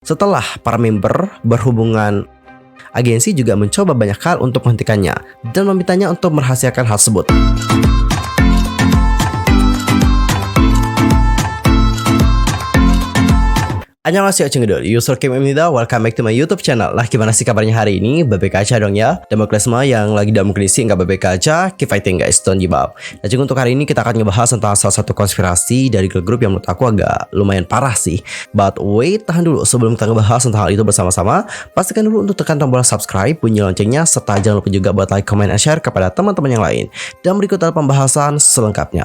Setelah para member berhubungan, agensi juga mencoba banyak hal untuk menghentikannya dan memintanya untuk merahasiakan hal tersebut. Annyeonghaseyo Cengedul, user Kim Emnida, welcome back to my YouTube channel. Lah, gimana sih kabarnya hari ini? Baik-baik aja dong ya. Dan buat kalian semua yang lagi dalam kondisi nggak baik-baik aja, keep fighting guys, don't give up. Dan juga untuk hari ini kita akan ngebahas tentang salah satu konspirasi dari girl group yang menurut aku agak lumayan parah sih. But wait, tahan dulu sebelum kita ngebahas tentang hal itu bersama-sama. Pastikan dulu untuk tekan tombol subscribe, bunyi loncengnya, serta jangan lupa juga buat like, comment, and share kepada teman-teman yang lain. Dan berikut adalah pembahasan selengkapnya.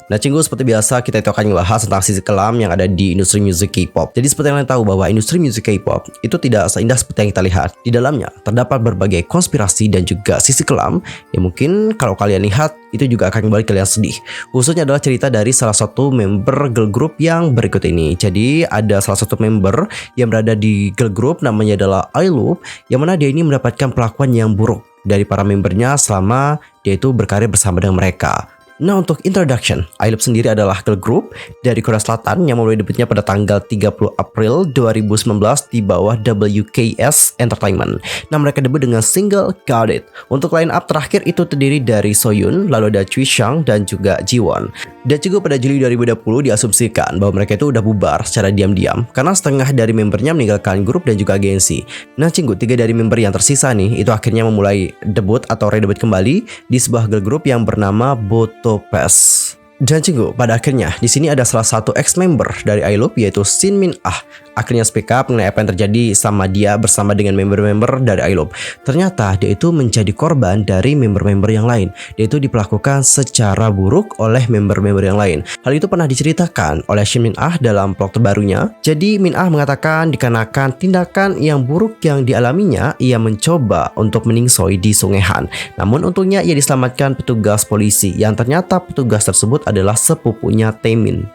Nah, Cinggu, seperti biasa kita itu akan membahas tentang sisi kelam yang ada di industri musik K-pop. Jadi seperti yang kalian tahu bahwa industri musik K-pop itu tidak seindah seperti yang kita lihat. Di dalamnya terdapat berbagai konspirasi dan juga sisi kelam yang mungkin kalau kalian lihat itu juga akan membuat kalian sedih. Khususnya adalah cerita dari salah satu member girl group yang berikut ini. Jadi ada salah satu member yang berada di girl group namanya adalah ILOOP, yang mana dia ini mendapatkan perlakuan yang buruk dari para membernya selama dia itu berkarir bersama dengan mereka. Nah, untuk introduction, ILOOP sendiri adalah girl group dari Korea Selatan yang mulai debutnya pada tanggal 30 April 2019 di bawah WKS Entertainment. Nah, mereka debut dengan single Got It. Untuk line up terakhir itu terdiri dari Soyun, lalu ada Choi Chang dan juga Jiwon. Dan juga pada Juli 2020 diasumsikan bahwa mereka itu udah bubar secara diam-diam karena setengah dari membernya meninggalkan grup dan juga agensi. Nah, Cinggu, 3 dari member yang tersisa nih itu akhirnya memulai debut atau redebut kembali di sebuah girl group yang bernama BOTOPAS. Dan Cinggu, pada akhirnya di sini ada salah satu ex-member dari ILOOP yaitu Shin Min Ah. Akhirnya speak up mengenai apa yang terjadi sama dia bersama dengan member-member dari ILOOP. Ternyata dia itu menjadi korban dari member-member yang lain. Dia itu diperlakukan secara buruk oleh member-member yang lain. Hal itu pernah diceritakan oleh Shin Min Ah dalam vlog terbarunya. Jadi Min Ah mengatakan dikarenakan tindakan yang buruk yang dialaminya, ia mencoba untuk meningsoi di Sungai Han. Namun untungnya ia diselamatkan petugas polisi yang ternyata petugas tersebut adalah sepupunya Taemin.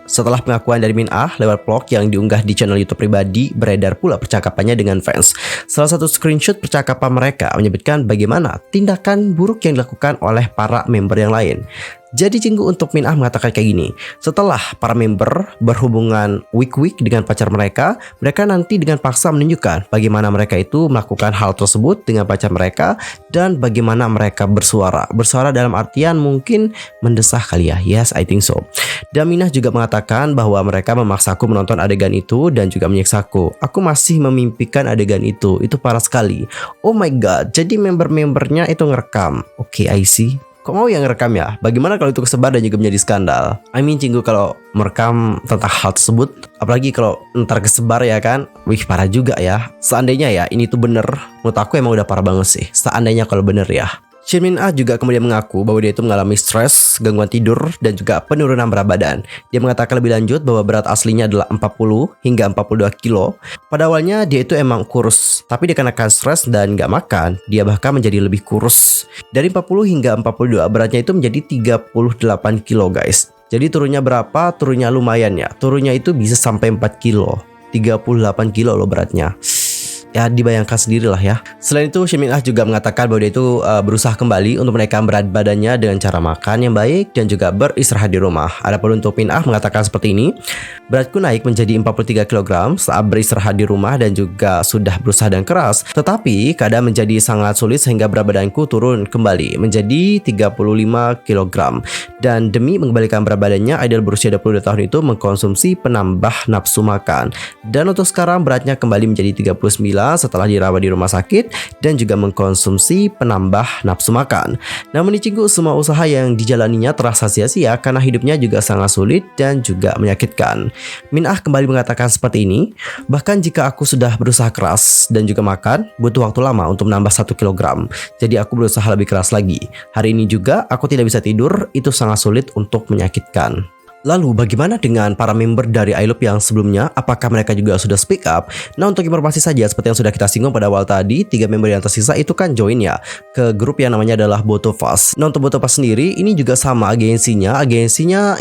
Setelah pengakuan dari Min Ah lewat vlog yang diunggah di channel YouTube pribadi, beredar pula percakapannya dengan fans. Salah satu screenshot percakapan mereka menyebutkan bagaimana tindakan buruk yang dilakukan oleh para member yang lain. Jadi Cinggu, untuk Min Ah mengatakan kayak gini, setelah para member berhubungan week-week dengan pacar mereka nanti dengan paksa menunjukkan bagaimana mereka itu melakukan hal tersebut dengan pacar mereka dan bagaimana mereka bersuara. Bersuara dalam artian mungkin mendesah kali ya, yes I think so. Dan Min Ah juga mengatakan bahwa mereka memaksaku menonton adegan itu dan juga menyiksaku. Aku masih memimpikan adegan itu parah sekali. Oh my god, jadi member-membernya itu ngerekam. Oke, I see. Kok mau yang ngerekam ya? Bagaimana kalau itu kesebar dan juga menjadi skandal? I mean, Cinggu, kalau merekam tentang hal tersebut, apalagi kalau ntar kesebar ya kan? Wih, parah juga ya. Seandainya ya ini tuh bener, menurut aku emang udah parah banget sih. Seandainya kalau bener ya. Shin Min Ah juga kemudian mengaku bahwa dia itu mengalami stres, gangguan tidur, dan juga penurunan berat badan. Dia mengatakan lebih lanjut bahwa berat aslinya adalah 40 hingga 42 kilo. Pada awalnya dia itu emang kurus, tapi dikarenakan stres dan gak makan, dia bahkan menjadi lebih kurus. Dari 40 hingga 42, beratnya itu menjadi 38 kilo guys. Jadi turunnya berapa? Turunnya lumayan ya. Turunnya itu bisa sampai 4 kilo. 38 kilo loh beratnya. Ya, dibayangkan sendirilah ya. Selain itu, Shin Min Ah juga mengatakan bahwa dia itu berusaha kembali untuk menaikkan berat badannya dengan cara makan yang baik dan juga beristirahat di rumah. Adapun untuk Min Ah mengatakan seperti ini, beratku naik menjadi 43 kg saat beristirahat di rumah dan juga sudah berusaha dan keras. Tetapi keadaan menjadi sangat sulit sehingga berat badanku turun kembali menjadi 35 kg. Dan demi mengembalikan berat badannya, idol berusia 22 tahun itu mengkonsumsi penambah nafsu makan. Dan untuk sekarang beratnya kembali menjadi 39 setelah dirawat di rumah sakit dan juga mengkonsumsi penambah nafsu makan. Namun Cinggu, semua usaha yang dijalaninya terasa sia-sia karena hidupnya juga sangat sulit dan juga menyakitkan. Min Ah kembali mengatakan seperti ini, bahkan jika aku sudah berusaha keras dan juga makan, butuh waktu lama untuk menambah 1 kg. Jadi aku berusaha lebih keras lagi. Hari ini juga aku tidak bisa tidur, itu sangat sulit untuk menyakitkan. Lalu bagaimana dengan para member dari ILOOP yang sebelumnya? Apakah mereka juga sudah speak up? Nah, untuk informasi saja seperti yang sudah kita singgung pada awal tadi, 3 member yang tersisa itu kan join ya ke grup yang namanya adalah BOTOPAS. Nah, untuk BOTOPAS sendiri ini juga sama agensinya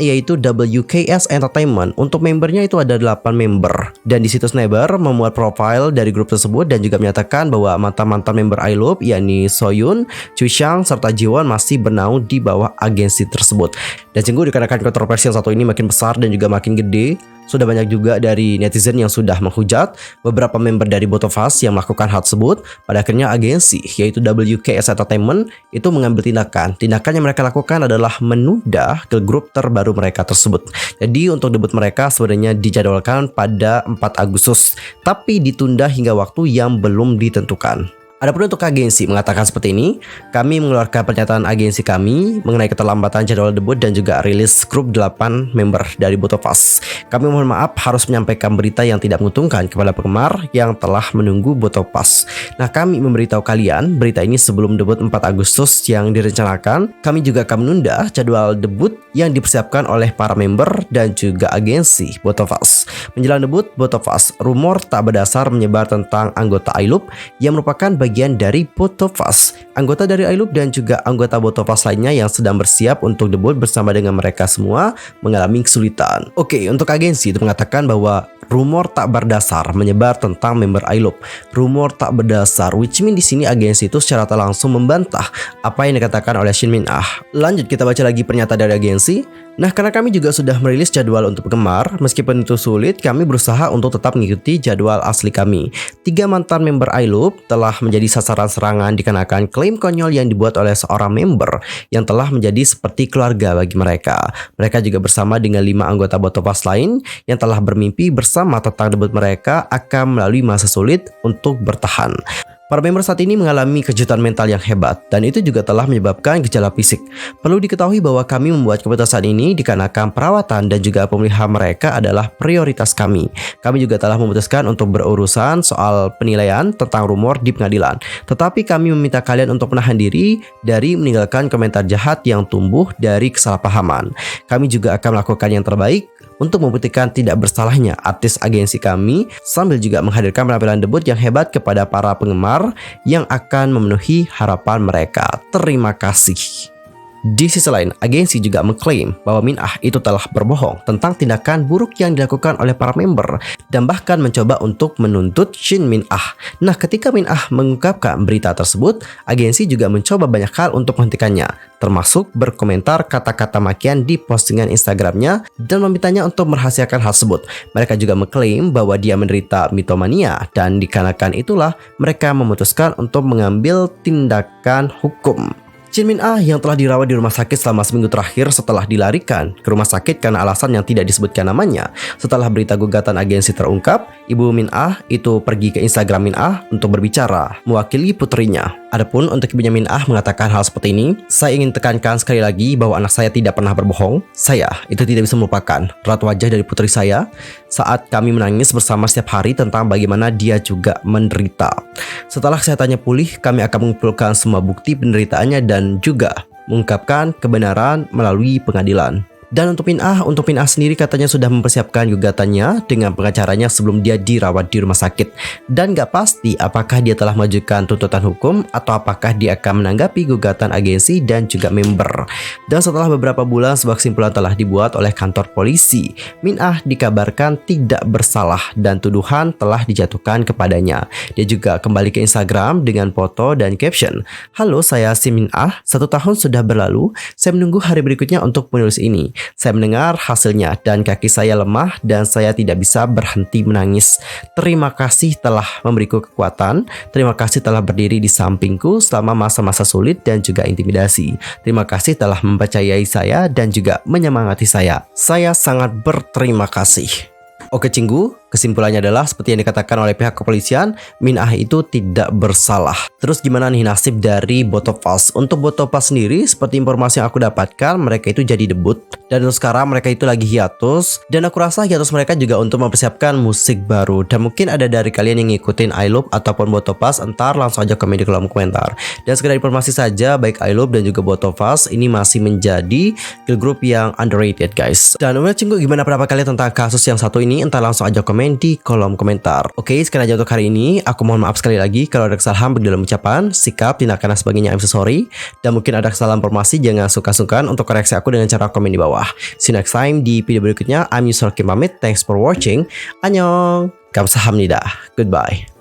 yaitu WKS Entertainment. Untuk membernya itu ada 8 member. Dan di situs Naver memuat profile dari grup tersebut dan juga menyatakan bahwa mantan-mantan member ILOOP yakni Soyun, Choi Chang serta Jiwon masih bernaung di bawah agensi tersebut. Dan Cinggu, dikarenakan kontroversi yang satu satu ini makin besar dan juga makin gede. Sudah banyak juga dari netizen yang sudah menghujat beberapa member dari Both of Us yang melakukan hal tersebut. Pada akhirnya agensi yaitu WKS Entertainment itu mengambil tindakan. Tindakan yang mereka lakukan adalah menunda ke grup terbaru mereka tersebut. Jadi untuk debut mereka sebenarnya dijadwalkan pada 4 Agustus, tapi ditunda hingga waktu yang belum ditentukan. Adapun untuk agensi mengatakan seperti ini, kami mengeluarkan pernyataan agensi kami mengenai keterlambatan jadwal debut dan juga rilis grup 8 member dari Both of Us. Kami mohon maaf harus menyampaikan berita yang tidak menguntungkan kepada penggemar yang telah menunggu Both of Us. Nah, kami memberitahu kalian berita ini sebelum debut 4 Agustus yang direncanakan. Kami juga akan menunda jadwal debut yang dipersiapkan oleh para member dan juga agensi Both of Us. Menjelang debut Both of Us, rumor tak berdasar menyebar tentang anggota iLOOP yang merupakan bagian dari Both of Us. Anggota dari iLOOP dan juga anggota Both of Us lainnya yang sedang bersiap untuk debut bersama dengan mereka semua mengalami kesulitan. Oke, untuk agensi itu mengatakan bahwa rumor tak berdasar menyebar tentang member iLOOP. Rumor tak berdasar, which mean di sini agensi itu secara tak langsung membantah apa yang dikatakan oleh Shin Min Ah. Lanjut kita baca lagi pernyataan dari agensi. Nah, karena kami juga sudah merilis jadwal untuk penggemar, meskipun itu sulit, kami berusaha untuk tetap mengikuti jadwal asli kami. 3 mantan member iLOOP telah menjadi sasaran serangan dikarenakan klaim konyol yang dibuat oleh seorang member yang telah menjadi seperti keluarga bagi mereka. Mereka juga bersama dengan 5 anggota Both of Us lain yang telah bermimpi bersama tentang debut mereka akan melalui masa sulit untuk bertahan. Para member saat ini mengalami kejutan mental yang hebat dan itu juga telah menyebabkan gejala fisik. Perlu diketahui bahwa kami membuat keputusan ini dikarenakan perawatan dan juga pemulihan mereka adalah prioritas kami. Kami juga telah memutuskan untuk berurusan soal penilaian tentang rumor di pengadilan. Tetapi kami meminta kalian untuk menahan diri dari meninggalkan komentar jahat yang tumbuh dari kesalahpahaman. Kami juga akan melakukan yang terbaik untuk membuktikan tidak bersalahnya artis agensi kami sambil juga menghadirkan penampilan debut yang hebat kepada para penggemar yang akan memenuhi harapan mereka. Terima kasih. Di sisi lain, agensi juga mengklaim bahwa Min Ah itu telah berbohong tentang tindakan buruk yang dilakukan oleh para member dan bahkan mencoba untuk menuntut Shin Min Ah. Nah, ketika Min Ah mengungkapkan berita tersebut, agensi juga mencoba banyak hal untuk menghentikannya, termasuk berkomentar kata-kata makian di postingan Instagramnya dan memintanya untuk merahasiakan hal tersebut. Mereka juga mengklaim bahwa dia menderita mitomania dan dikarenakan itulah mereka memutuskan untuk mengambil tindakan hukum. Shin Min Ah yang telah dirawat di rumah sakit selama seminggu terakhir setelah dilarikan ke rumah sakit karena alasan yang tidak disebutkan namanya. Setelah berita gugatan agensi terungkap, ibu Min Ah itu pergi ke Instagram Min Ah untuk berbicara mewakili putrinya. Adapun untuk ibunya Min Ah mengatakan hal seperti ini, saya ingin tekankan sekali lagi bahwa anak saya tidak pernah berbohong. Saya itu tidak bisa melupakan raut wajah dari putri saya saat kami menangis bersama setiap hari tentang bagaimana dia juga menderita. Setelah kesehatannya pulih, kami akan mengumpulkan semua bukti penderitaannya dan juga mengungkapkan kebenaran melalui pengadilan. Dan untuk Min Ah sendiri katanya sudah mempersiapkan gugatannya dengan pengacaranya sebelum dia dirawat di rumah sakit. Dan gak pasti apakah dia telah mengajukan tuntutan hukum atau apakah dia akan menanggapi gugatan agensi dan juga member. Dan setelah beberapa bulan sebuah kesimpulan telah dibuat oleh kantor polisi, Min Ah dikabarkan tidak bersalah dan tuduhan telah dijatuhkan kepadanya. Dia juga kembali ke Instagram dengan foto dan caption, "Halo, saya si Min Ah, 1 tahun sudah berlalu, saya menunggu hari berikutnya untuk menulis ini. Saya mendengar hasilnya dan kaki saya lemah dan saya tidak bisa berhenti menangis. Terima kasih telah memberiku kekuatan. Terima kasih telah berdiri di sampingku selama masa-masa sulit dan juga intimidasi. Terima kasih telah mempercayai saya dan juga menyemangati saya. Saya sangat berterima kasih." Oke Cinggu, kesimpulannya adalah seperti yang dikatakan oleh pihak kepolisian, Min Ah itu tidak bersalah. Terus gimana nih nasib dari Both of Us? Untuk Both of Us sendiri, seperti informasi yang aku dapatkan, mereka itu jadi debut. Dan untuk sekarang mereka itu lagi hiatus. Dan aku rasa hiatus mereka juga untuk mempersiapkan musik baru. Dan mungkin ada dari kalian yang ngikutin iLOOP ataupun Both of Us, entar langsung aja komen di kolom komentar. Dan sekedar informasi saja, baik iLOOP dan juga Both of Us ini masih menjadi girl group yang underrated guys. Dan menurut Cinggu, gimana pendapat kalian tentang kasus yang satu ini? Entar langsung aja komen di kolom komentar. Oke, sekian aja untuk hari ini. Aku mohon maaf sekali lagi kalau ada kesalahan dalam ucapan, sikap, tindakan dan sebagainya. I'm so sorry. Dan mungkin ada kesalahan informasi, jangan sungkan-sungkan untuk koreksi aku dengan cara komen di bawah. See you next time di video berikutnya. I'm Yusuf Kim pamit. Thanks for watching. Annyeong. Kamsahamnida. Goodbye.